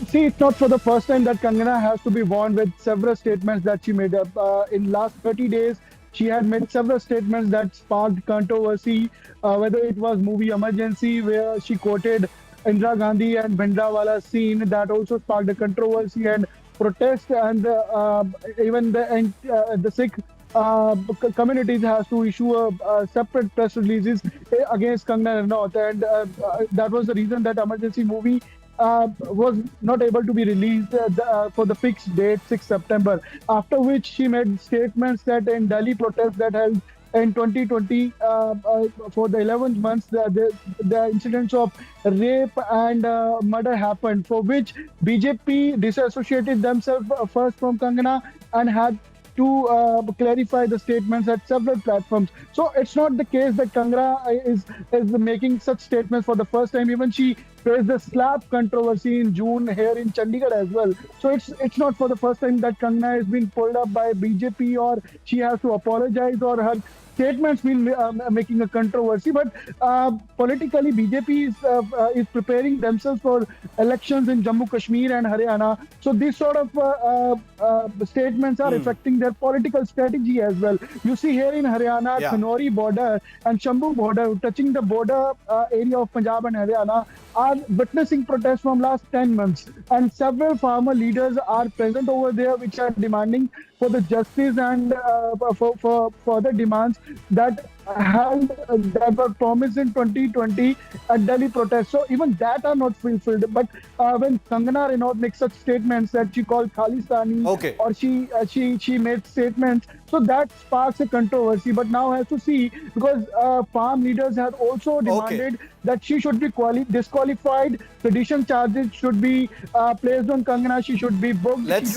See, it's not for the first time that Kangana has to be warned with several statements that she made up. In last 30 days, she had made several statements that sparked controversy, whether it was movie Emergency, where she quoted Indira Gandhi and Bhindranwala scene, that also sparked a controversy and protest, and even the Sikh communities has to issue a separate press releases against Kangana Ranaut, and that was the reason that Emergency movie was not able to be released for the fixed date, 6 September. After which she made statements that in Delhi protests that held in 2020 for the 11th months, the incidents of rape and murder happened, for which BJP disassociated themselves first from Kangana and had to clarify the statements at several platforms. So it's not the case that Kangana is making such statements for the first time. Even she faced the slap controversy in June here in Chandigarh as well. So it's not for the first time that Kangana is being pulled up by BJP, or she has to apologize, or her statements been making a controversy. But politically, BJP is preparing themselves for elections in Jammu Kashmir and Haryana. So these sort of statements are affecting their political strategy as well. You see here in Haryana, Kanori border and Shambu border, touching the border area of Punjab and Haryana, are witnessing protests from last 10 months. And several farmer leaders are present over there, which are demanding for the justice and for further demands that were promised in 2020 at Delhi protests. So even that are not fulfilled. But when Kangana Ranaut makes such statements that she called Khalistani, or she made statements, so that sparks a controversy. But now has to see, because farm leaders have also demanded that she should be disqualified. Sedition charges should be placed on Kangana. She should be booked. Let's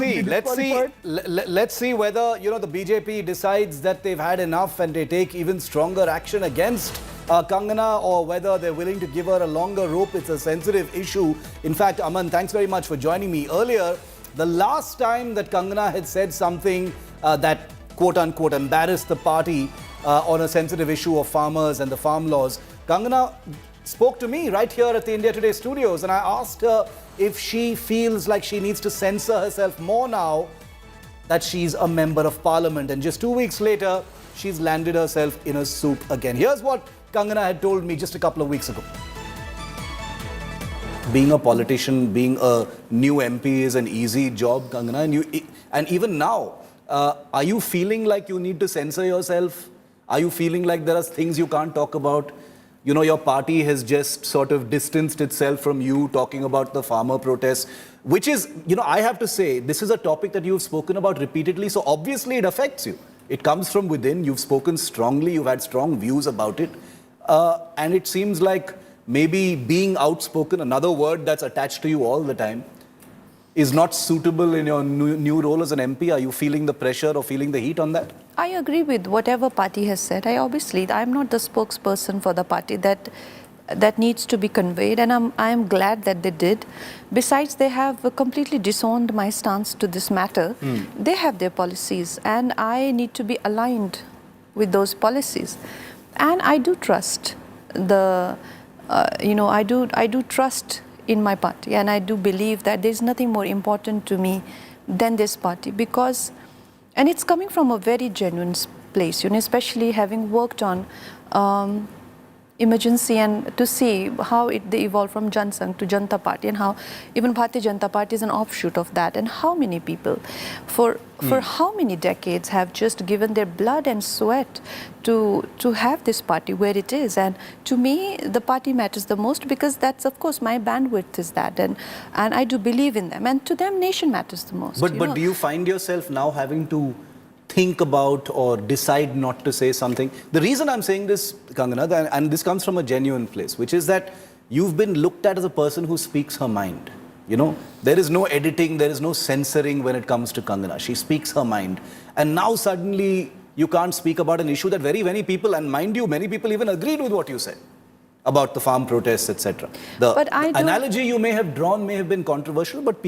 see whether the BJP decides that they've had enough and they take even stronger action against Kangana, or whether they're willing to give her a longer rope. It's a sensitive issue. In fact, Aman, thanks very much for joining me. Earlier, the last time that Kangana had said something that quote-unquote embarrassed the party on a sensitive issue of farmers and the farm laws, Kangana spoke to me right here at the India Today studios, and I asked her if she feels like she needs to censor herself more now that she's a member of parliament. And just 2 weeks later, she's landed herself in a soup again. Here's what Kangana had told me just a couple of weeks ago. Being a politician, being a new MP is an easy job, Kangana. And even now, are you feeling like you need to censor yourself? Are you feeling like there are things you can't talk about? Your party has just sort of distanced itself from you talking about the farmer protests, which is, I have to say, this is a topic that you've spoken about repeatedly. So obviously it affects you. It comes from within. You've spoken strongly. You've had strong views about it. And it seems like maybe being outspoken, another word that's attached to you all the time, is not suitable in your new role as an MP. Are you feeling the pressure or feeling the heat on that? I agree with whatever party has said. I'm not the spokesperson for the party that needs to be conveyed, and I am glad that they did. Besides, they have completely disowned my stance to this matter. They have their policies, and I need to be aligned with those policies. And I do trust I do trust in my party, and I do believe that there's nothing more important to me than this party, because, and it's coming from a very genuine place, especially having worked on emergency and to see how they evolved from Jan Sangh to Janata Party, and how even Bharatiya Janata Party is an offshoot of that, and how many people for how many decades have just given their blood and sweat to have this party where it is. And to me, the party matters the most, because that's, of course, my bandwidth is that, and I do believe in them, and to them nation matters the most. But do you find yourself now having to think about or decide not to say something? The reason I'm saying this, Kangana, and this comes from a genuine place, which is that you've been looked at as a person who speaks her mind. There is no editing, there is no censoring when it comes to Kangana. She speaks her mind. And now suddenly you can't speak about an issue that very many people, and mind you, many people even agreed with what you said about the farm protests, etc. The analogy you may have drawn may have been controversial, but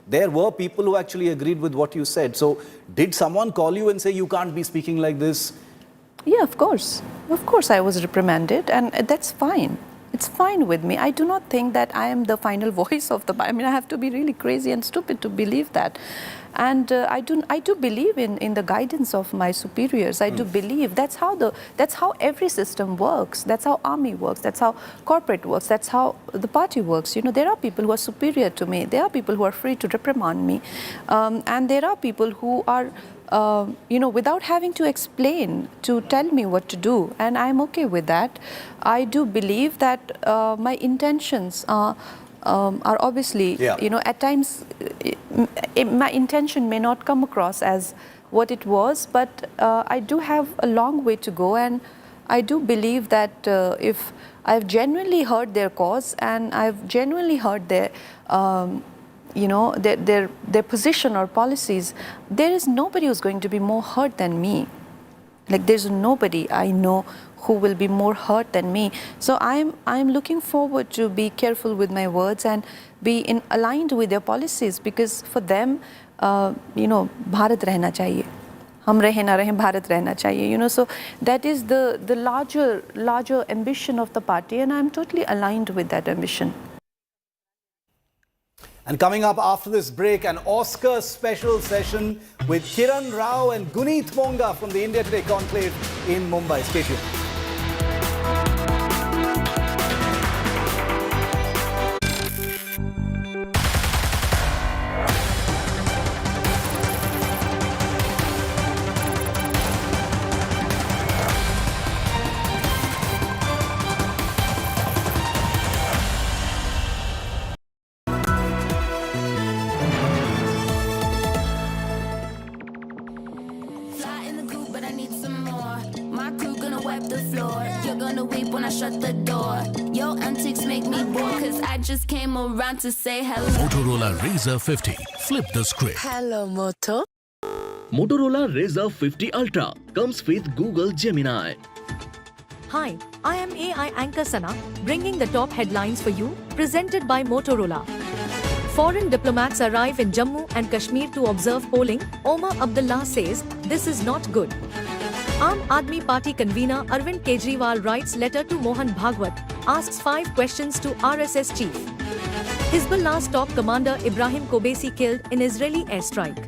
there were people who actually agreed with what you said. So did someone call you and say you can't be speaking like this? Yeah, of course. Of course I was reprimanded, and that's fine. It's fine with me. I do not think that I am the final voice of the... I mean, I have to be really crazy and stupid to believe that. And I do believe in the guidance of my superiors. I do believe that's how every system works. That's how army works. That's how corporate works. That's how the party works. There are people who are superior to me. There are people who are free to reprimand me, and there are people who are, without having to explain, to tell me what to do, and I'm okay with that. I do believe that my intentions are obviously, at times my intention may not come across as what it was, but I do have a long way to go, and I do believe that if I've genuinely heard their cause, and I've genuinely heard their their position or policies, there is nobody who's going to be more hurt than me. Like, there's nobody I know who will be more hurt than me. So I'm looking forward to be careful with my words and be aligned with their policies, because for them, Bharat rehna chahiye. Hum rahe na rahe, Bharat rehna chahiye. So that is the larger ambition of the party, and I'm totally aligned with that ambition. And coming up after this break, an Oscar special session with Kiran Rao and Guneet Monga from the India Today conclave in Mumbai. Stay tuned. Shut the door. Your antics make me bored, cause I just came around to say hello. Motorola Razr 50. Flip the script. Hello, Moto. Motorola Razr 50 Ultra comes with Google Gemini. Hi, I am AI anchor Sana, bringing the top headlines for you, presented by Motorola. Foreign diplomats arrive in Jammu and Kashmir to observe polling. Omar Abdullah says, this is not good. Aam Aadmi Party convener Arvind Kejriwal writes letter to Mohan Bhagwat, asks 5 questions to RSS chief. Hezbollah's top commander Ibrahim Kobesi killed in Israeli airstrike.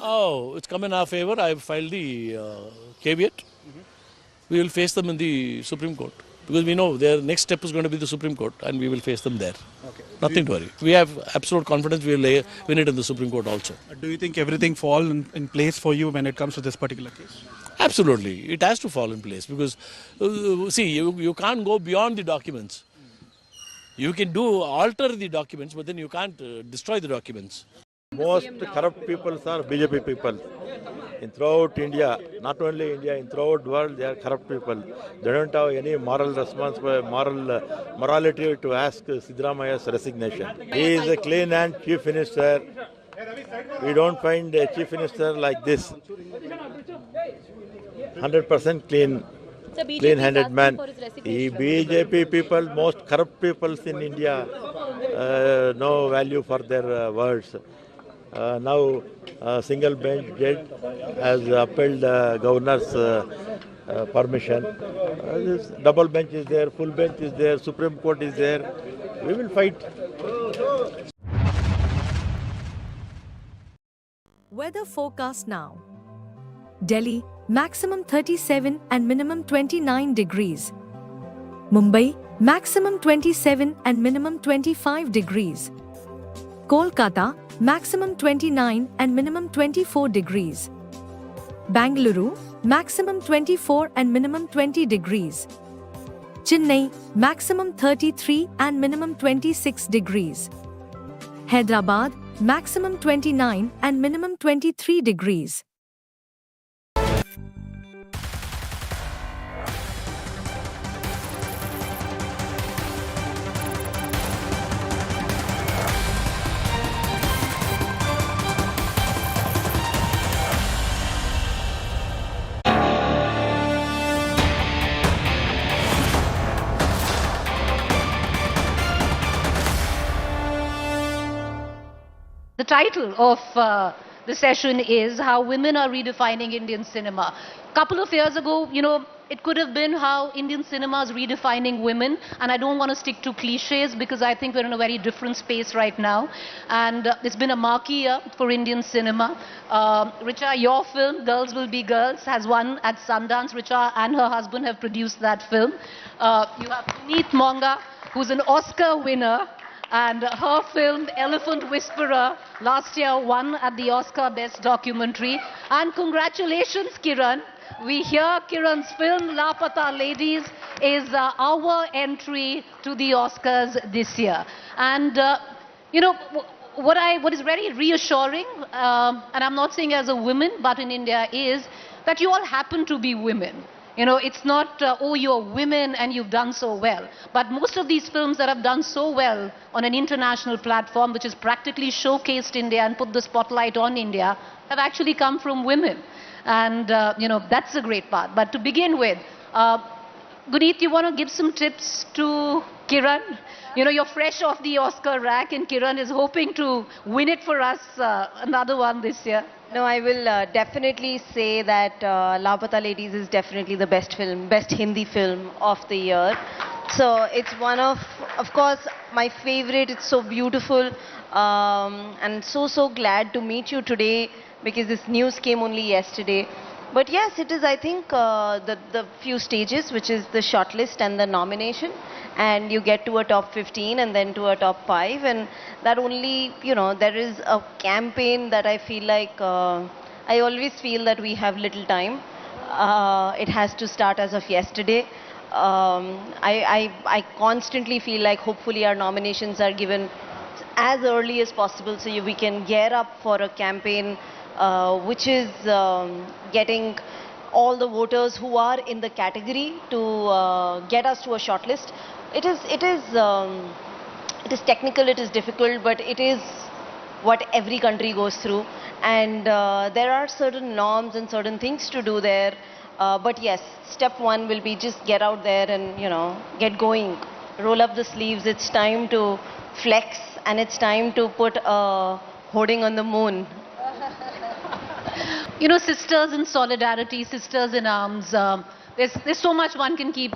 Oh, it's come in our favor. I have filed the caveat. We will face them in the Supreme Court, because we know their next step is going to be the Supreme Court, and we will face them there. Okay. Nothing to worry. We have absolute confidence we will win it in the Supreme Court also. Do you think everything fall in place for you when it comes to this particular case? Absolutely. It has to fall in place, because, see, you can't go beyond the documents. You can alter the documents, but then you can't destroy the documents. Most corrupt people are BJP people. Throughout India, not only India, in throughout the world, they are corrupt people. They don't have any moral morality to ask Siddaramaya's resignation. He is a clean hand chief minister. We don't find a chief minister like this. 100% clean-handed man. BJP people, most corrupt people in India, no value for their words. Now, single bench judge has upheld governor's permission. This double bench is there, full bench is there, Supreme Court is there. We will fight. Weather forecast now. Delhi, maximum 37 and minimum 29 degrees. Mumbai, maximum 27 and minimum 25 degrees. Kolkata, maximum 29 and minimum 24 degrees. Bangalore, maximum 24 and minimum 20 degrees. Chennai, maximum 33 and minimum 26 degrees. Hyderabad, maximum 29 and minimum 23 degrees. The title of the session is How Women Are Redefining Indian Cinema. A couple of years ago, it could have been how Indian cinema is redefining women, and I don't want to stick to cliches because I think we're in a very different space right now. And it's been a marquee year for Indian cinema. Richa, your film, Girls Will Be Girls, has won at Sundance. Richa and her husband have produced that film. You have Puneet Monga, who's an Oscar winner, and her film, Elephant Whisperer, last year won at the Oscar Best Documentary. And congratulations, Kiran. We hear Kiran's film, Lapata Ladies, is our entry to the Oscars this year. And, what is very reassuring, and I'm not saying as a woman, but in India, is that you all happen to be women. It's not, oh, you're women and you've done so well. But most of these films that have done so well on an international platform, which has practically showcased India and put the spotlight on India, have actually come from women. And, that's a great part. But to begin with, Guneet, you want to give some tips to Kiran? You're fresh off the Oscar rack and Kiran is hoping to win it for us, another one this year. No, I will definitely say that Lapata Ladies is definitely the best Hindi film of the year. So it's one of course, my favorite. It's so beautiful. And so glad to meet you today because this news came only yesterday. But yes, it is, I think, the few stages, which is the shortlist and the nomination. And you get to a top 15 and then to a top 5. And that only, there is a campaign that I feel like, I always feel that we have little time. It has to start as of yesterday. I constantly feel like hopefully our nominations are given as early as possible so we can gear up for a campaign which is getting all the voters who are in the category to get us to a shortlist. It is technical, it is difficult, but it is what every country goes through. And there are certain norms and certain things to do there. But yes, step one will be just get out there and, get going. Roll up the sleeves. It's time to flex and it's time to put a hoarding on the moon. Sisters in solidarity, sisters in arms. There's so much one can keep,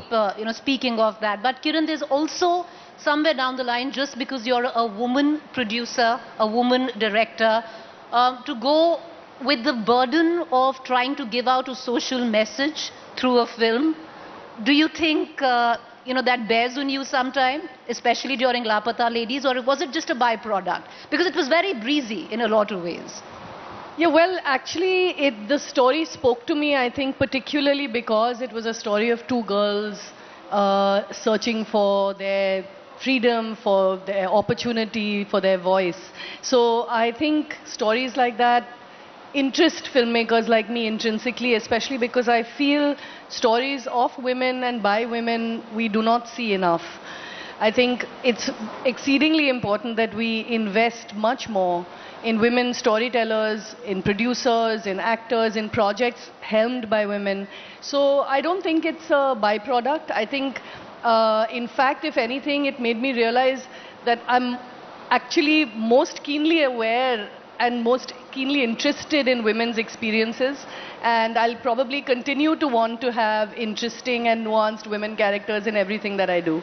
speaking of that. But Kiran, there's also somewhere down the line, just because you're a woman producer, a woman director, to go with the burden of trying to give out a social message through a film. Do you think, that bears on you sometime, especially during Lapata Ladies, or was it just a byproduct? Because it was very breezy in a lot of ways. Yeah, well, actually, the story spoke to me, I think, particularly because it was a story of two girls searching for their freedom, for their opportunity, for their voice. So I think stories like that interest filmmakers like me intrinsically, especially because I feel stories of women and by women we do not see enough. I think it's exceedingly important that we invest much more in women storytellers, in producers, in actors, in projects helmed by women. So I don't think it's a byproduct. I think, in fact, if anything, it made me realize that I'm actually most keenly aware and most keenly interested in women's experiences. And I'll probably continue to want to have interesting and nuanced women characters in everything that I do.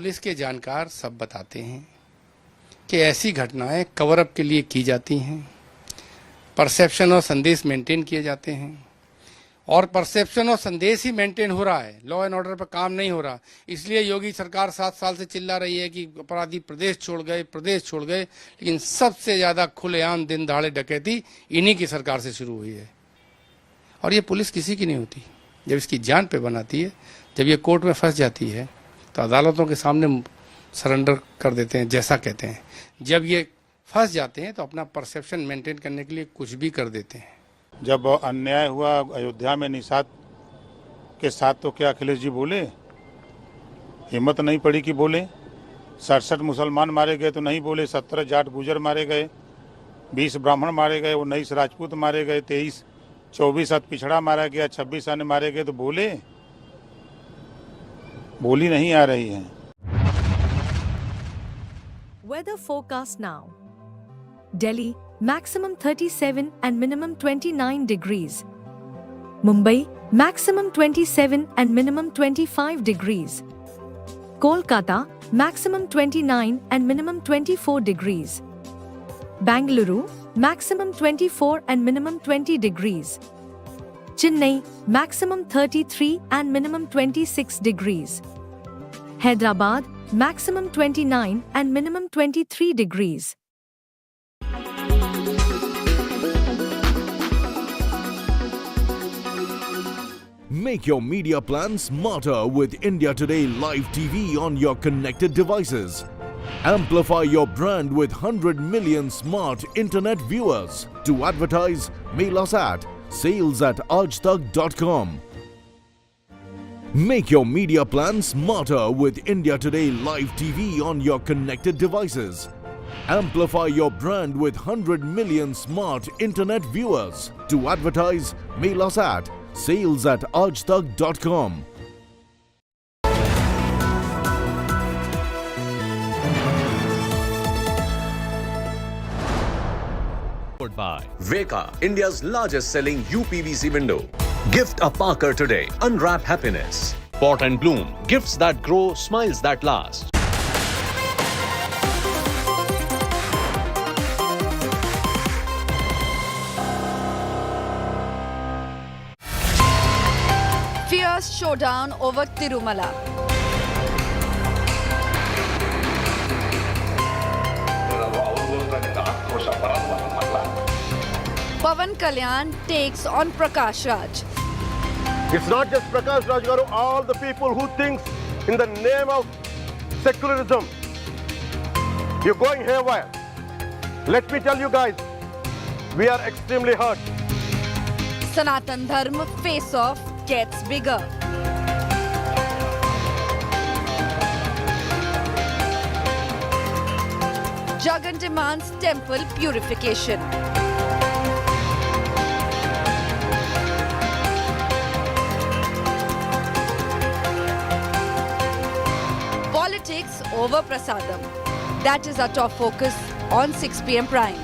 Police के जानकार सब बताते हैं कि ऐसी घटनाएं cover up के लिए की जाती हैं, परसेप्शन और संदेश मेंटेन किए जाते हैं, और परसेप्शन और संदेश ही मेंटेन हो रहा है, लॉ एंड ऑर्डर पर काम नहीं हो रहा। इसलिए योगी सरकार 7 साल से चिल्ला रही है कि अपराधी प्रदेश छोड़ गए, लेकिन सबसे ज़्यादा खुलेआम दिन दहाड़े डकैती इन्हीं की सरकार से शुरू हुई है। और ये पुलिस किसी की नहीं होती, जब इसकी जान पे बनाती है, जब ये कोर्ट में फंस जाती है तो अदालतों के सामने सरेंडर कर देते हैं, जैसा कहते हैं। जब ये फंस जाते हैं तो अपना परसेप्शन मेंटेन करने के लिए कुछ भी कर देते हैं। जब अन्याय हुआ अयोध्या में निषाद के साथ, तो क्या अखिलेश जी बोले? हिम्मत नहीं पड़ी कि बोले। 67 मुसलमान मारे गए तो नहीं बोले। 17 जाट गुजर मारे गए, 20 ब्राह्मण मारे गए, 19 राजपूत मारे गए, 24 अत पिछड़ा मारा गया, 26 अन्य मारे गए तो बोले? बोली नहीं आ रही है। Weather forecast now. Delhi, maximum 37 and minimum 29 degrees. Mumbai, maximum 27 and minimum 25 degrees. Kolkata, maximum 29 and minimum 24 degrees. Bangalore, maximum 24 and minimum 20 degrees. Chennai, maximum 33 and minimum 26 degrees. Hyderabad, maximum 29 and minimum 23 degrees. Make your media plan smarter with India Today Live TV on your connected devices. Amplify your brand with 100 million smart internet viewers. To advertise, mail us at sales@aajtak.com. Make your media plan smarter with India Today Live TV on your connected devices. Amplify your brand with 100 million smart internet viewers. To advertise, mail us at sales@aajtak.com. By Veka, India's largest selling UPVC window. Gift a Parker today. Unwrap happiness. Pot and Bloom. Gifts that grow, smiles that last. Fierce showdown over Tirumala. Pawan Kalyan takes on Prakash Raj. It's not just Prakash Raj Garu, all the people who thinks in the name of secularism. You're going haywire. Let me tell you guys, we are extremely hurt. Sanatan Dharma face-off gets bigger. Jagan demands temple purification. Politics over prasadam. That is our top focus on 6 p.m. Prime.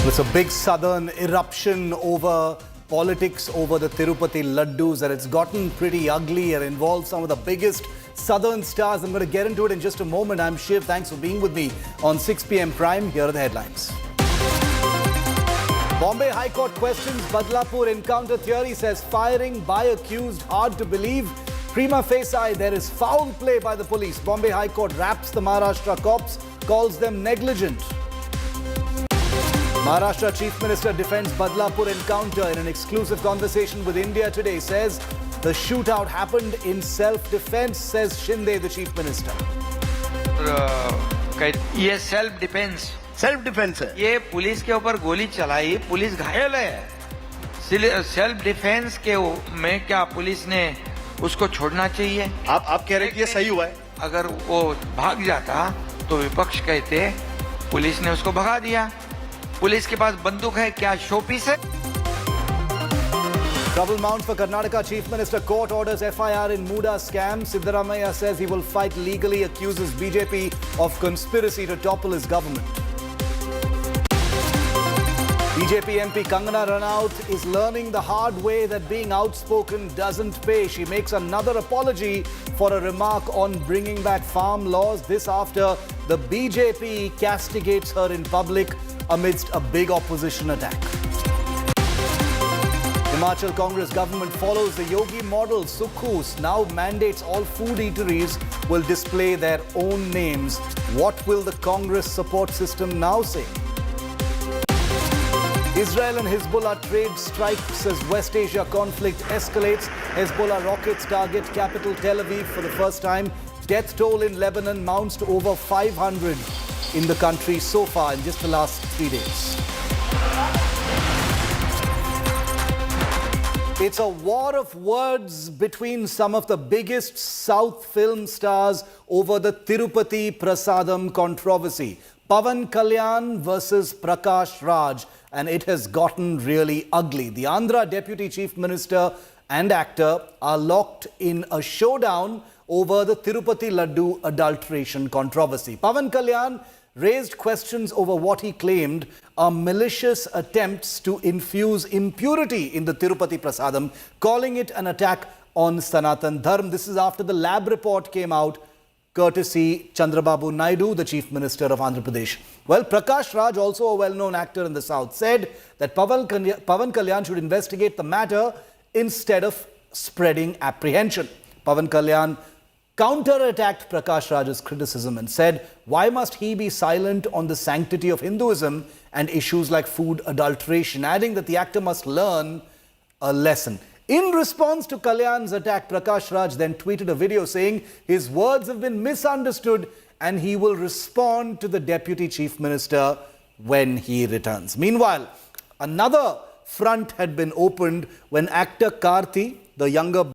It's a big southern eruption over politics over the Tirupati laddus, and it's gotten pretty ugly and involves some of the biggest southern stars. I'm going to get into it in just a moment. I'm Shiv. Thanks for being with me on 6 p.m. Prime. Here are the headlines. Bombay High Court questions Badlapur encounter theory, says firing by accused hard to believe. Prima facie, there is foul play by the police. Bombay High Court wraps the Maharashtra cops, calls them negligent. Maharashtra Chief Minister defends Badlapur encounter in an exclusive conversation with India Today. Says the shootout happened in self-defense, says Shinde, the Chief Minister. ये self defence है। ये police के ऊपर गोली चलाई, police घायल है। Self defence के में क्या पुलिस ने उसको छोड़ना चाहिए? आप कह रहे हैं कि ये सही हुआ है? अगर वो भाग जाता तो विपक्ष कहते पुलिस ने उसको भगा दिया। पुलिस के पास बंदूक है, क्या शोपीस है? Trouble mount for Karnataka Chief Minister. Court orders FIR in Muda scam. Siddaramaiah says he will fight legally, accuses BJP of conspiracy to topple his government. BJP MP Kangana Ranaut is learning the hard way that being outspoken doesn't pay. She makes another apology for a remark on bringing back farm laws. This after the BJP castigates her in public amidst a big opposition attack. Himachal Congress government follows the Yogi model. Sukhus now mandates all food eateries will display their own names. What will the Congress support system now say? Israel and Hezbollah trade strikes as West Asia conflict escalates. Hezbollah rockets target capital Tel Aviv for the first time. Death toll in Lebanon mounts to over 500 in the country so far in just the last 3 days. It's a war of words between some of the biggest South film stars over the Tirupati prasadam controversy. Pawan Kalyan versus Prakash Raj, and it has gotten really ugly. The Andhra Deputy Chief Minister and actor are locked in a showdown over the Tirupati Laddu adulteration controversy. Pawan Kalyan raised questions over what he claimed are malicious attempts to infuse impurity in the Tirupati prasadam, calling it an attack on Sanatan Dharma. This is after the lab report came out, courtesy Chandrababu Naidu, the Chief Minister of Andhra Pradesh. Well, Prakash Raj, also a well-known actor in the South, said that Pawan Kalyan should investigate the matter instead of spreading apprehension. Pawan Kalyan counter-attacked Prakash Raj's criticism and said, why must he be silent on the sanctity of Hinduism and issues like food adulteration, adding that the actor must learn a lesson. In response to Kalyan's attack, Prakash Raj then tweeted a video saying his words have been misunderstood and he will respond to the Deputy Chief Minister when he returns. Meanwhile, another front had been opened when actor Karthi, the younger